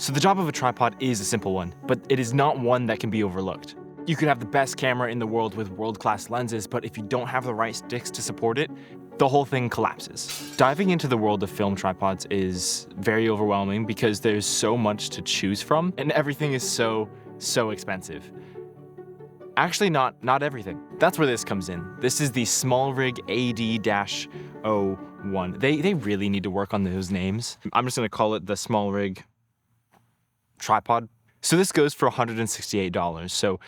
So the job of a tripod is a simple one, but it is not one that can be overlooked. You could have the best camera in the world with world-class lenses, but if you don't have the right sticks to support it, the whole thing collapses. Diving into the world of film tripods is very overwhelming because there's so much to choose from, and everything is so expensive. Actually, not everything. That's where this comes in. This is the SmallRig AD-01. They really need to work on those names. I'm just gonna call it the SmallRig tripod. So this goes for $168. So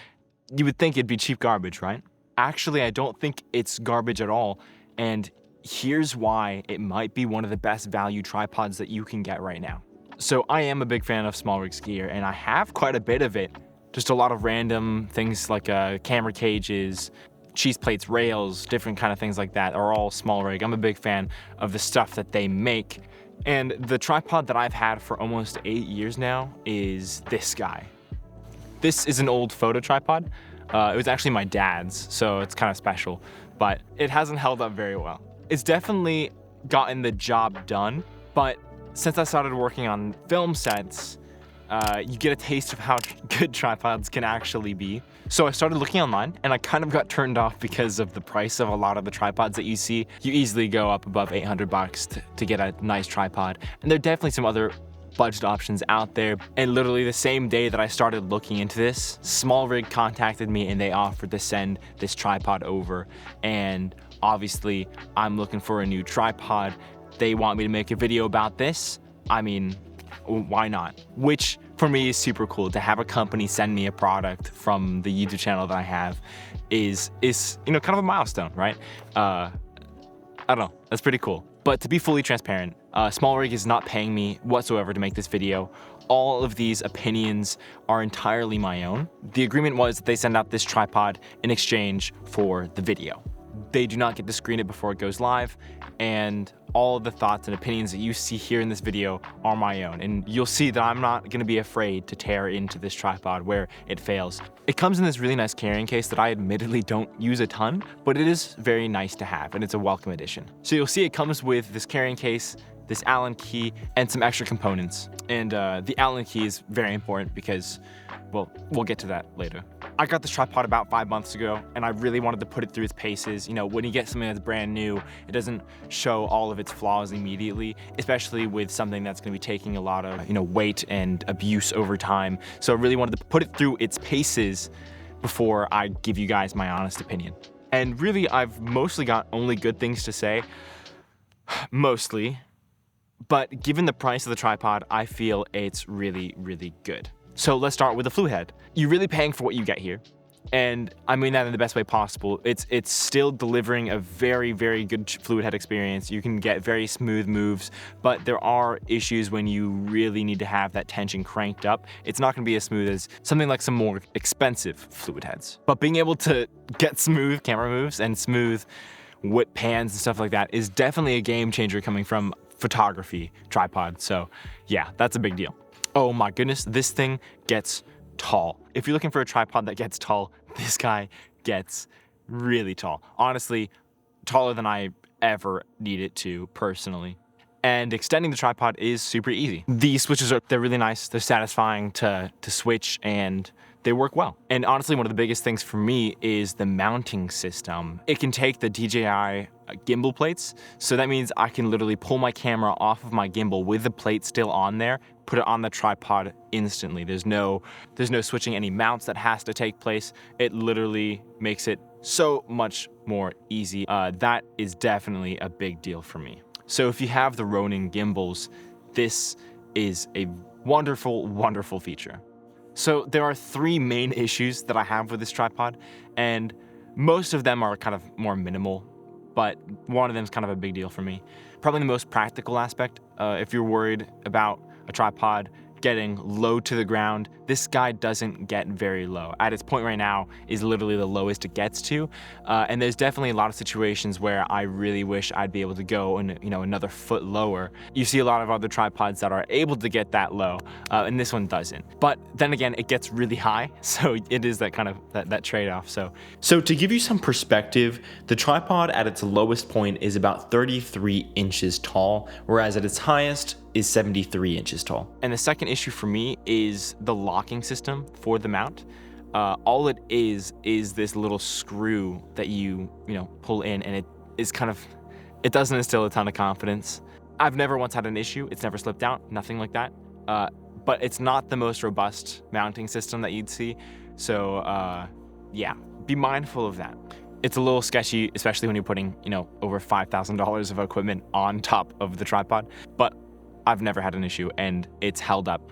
you would think it'd be cheap garbage, right? Actually, I don't think it's garbage at all. And here's why it might be one of the best value tripods that you can get right now. So I am a big fan of SmallRig's gear, and I have quite a bit of it. Just a lot of random things like camera cages, cheese plates, rails, different kind of things like that are all SmallRig. I'm a big fan of the stuff that they make. And the tripod that I've had for almost 8 years now is this guy. This is an old photo tripod. It was actually my dad's, so it's kind of special, but it hasn't held up very well. It's definitely gotten the job done, but since I started working on film sets, you get a taste of how good tripods can actually be. So I started looking online, and I kind of got turned off because of the price of a lot of the tripods that you see. You easily go up above 800 bucks to get a nice tripod, and there are definitely some other budget options out there. And literally the same day that I started looking into this, SmallRig contacted me and they offered to send this tripod over. And obviously I'm looking for a new tripod. They want me to make a video about this. I mean, why not? Which for me is super cool. To have a company send me a product from the YouTube channel that I have is you know, kind of a milestone, right? I don't know, that's pretty cool. But to be fully transparent, SmallRig is not paying me whatsoever to make this video. All of these opinions are entirely my own. The agreement was that they send out this tripod in exchange for the video. They do not get to screen it before it goes live, and all of the thoughts and opinions that you see here in this video are my own. And you'll see that I'm not gonna be afraid to tear into this tripod where it fails. It comes in this really nice carrying case that I admittedly don't use a ton, but it is very nice to have, and it's a welcome addition. So you'll see it comes with this carrying case, this Allen key, and some extra components. And the Allen key is very important because, well, we'll get to that later. I got this tripod about 5 months ago, and I really wanted to put it through its paces. You know, when you get something that's brand new, it doesn't show all of its flaws immediately, especially with something that's gonna be taking a lot of, you know, weight and abuse over time. So I really wanted to put it through its paces before I give you guys my honest opinion. And really, I've mostly got only good things to say, mostly. But given the price of the tripod, I feel it's really, really good. So let's start with the fluid head. You're really paying for what you get here. And I mean that in the best way possible. It's still delivering a very, very good fluid head experience. You can get very smooth moves, but there are issues when you really need to have that tension cranked up. It's not gonna be as smooth as something like some more expensive fluid heads. But being able to get smooth camera moves and smooth whip pans and stuff like that is definitely a game changer coming from photography tripod. So yeah, that's a big deal. Oh my goodness, this thing gets tall. If you're looking for a tripod that gets tall, this guy gets really tall. Honestly, taller than I ever need it to personally. And extending the tripod is super easy. These switches they're really nice, they're satisfying to switch, and they work well. And honestly, one of the biggest things for me is the mounting system. It can take the DJI gimbal plates, so that means I can literally pull my camera off of my gimbal with the plate still on there, put it on the tripod instantly. There's no switching any mounts that has to take place. It literally makes it so much more easy. That is definitely a big deal for me. So if you have the Ronin gimbals, this is a wonderful, wonderful feature. So there are 3 main issues that I have with this tripod, and most of them are kind of more minimal, but one of them is kind of a big deal for me. Probably the most practical aspect, if you're worried about a tripod getting low to the ground, this guy doesn't get very low. At its point right now is literally the lowest it gets to, and there's definitely a lot of situations where I really wish I'd be able to go another foot lower. You see a lot of other tripods that are able to get that low, and this one doesn't. But then again, it gets really high, so it is that kind of that trade-off. So to give you some perspective, the tripod at its lowest point is about 33 inches tall, whereas at its highest, is 73 inches tall. And the second issue for me is the locking system for the mount. All it is this little screw that you pull in, and it doesn't instill a ton of confidence. I've never once had an issue. It's never slipped out, nothing like that. But it's not the most robust mounting system that you'd see. So yeah, be mindful of that. It's a little sketchy, especially when you're putting, over $5,000 of equipment on top of the tripod, but I've never had an issue, and it's held up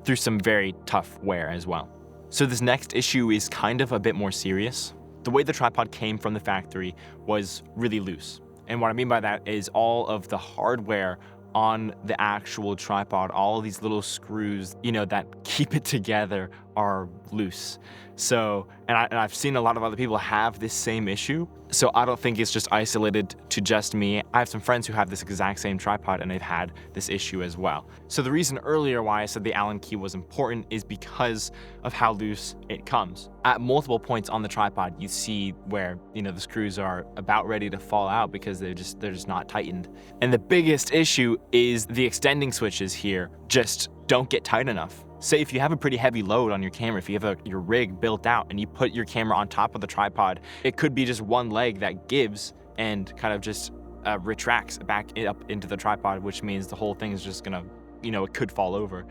through some very tough wear as well. So this next issue is kind of a bit more serious. The way the tripod came from the factory was really loose. And what I mean by that is all of the hardware on the actual tripod, all these little screws, that keep it together are loose. So, and I've seen a lot of other people have this same issue. So I don't think it's just isolated to just me. I have some friends who have this exact same tripod and they've had this issue as well. So the reason earlier why I said the Allen key was important is because of how loose it comes. At multiple points on the tripod, you see where, the screws are about ready to fall out because they're just not tightened. And the biggest issue is the extending switches here just don't get tight enough. Say if you have a pretty heavy load on your camera, if you have your rig built out and you put your camera on top of the tripod, it could be just one leg that gives and kind of just retracts back up into the tripod, which means the whole thing is just gonna, it could fall over.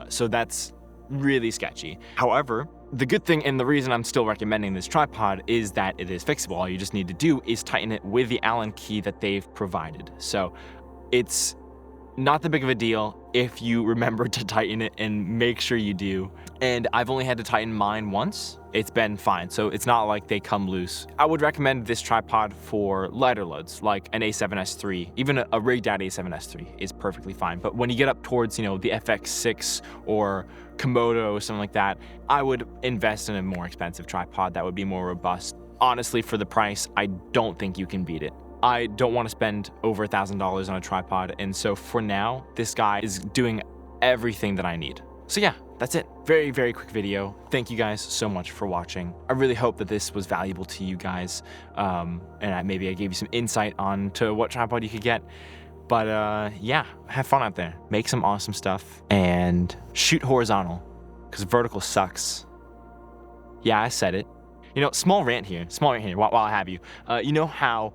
So that's really sketchy. However, the good thing and the reason I'm still recommending this tripod is that it is fixable. All you just need to do is tighten it with the Allen key that they've provided. So it's not that big of a deal if you remember to tighten it, and make sure you do. And I've only had to tighten mine once. It's been fine, so it's not like they come loose. I would recommend this tripod for lighter loads, like an A7S III. Even a rigged out A7S III is perfectly fine. But when you get up towards, the FX6 or Komodo or something like that, I would invest in a more expensive tripod that would be more robust. Honestly, for the price, I don't think you can beat it. I don't want to spend over $1,000 on a tripod, and so for now, this guy is doing everything that I need. So yeah, that's it. Very, very quick video. Thank you guys so much for watching. I really hope that this was valuable to you guys, and maybe I gave you some insight on to what tripod you could get. But yeah, have fun out there. Make some awesome stuff, and shoot horizontal, because vertical sucks. Yeah, I said it. Small rant here while I have you. You know how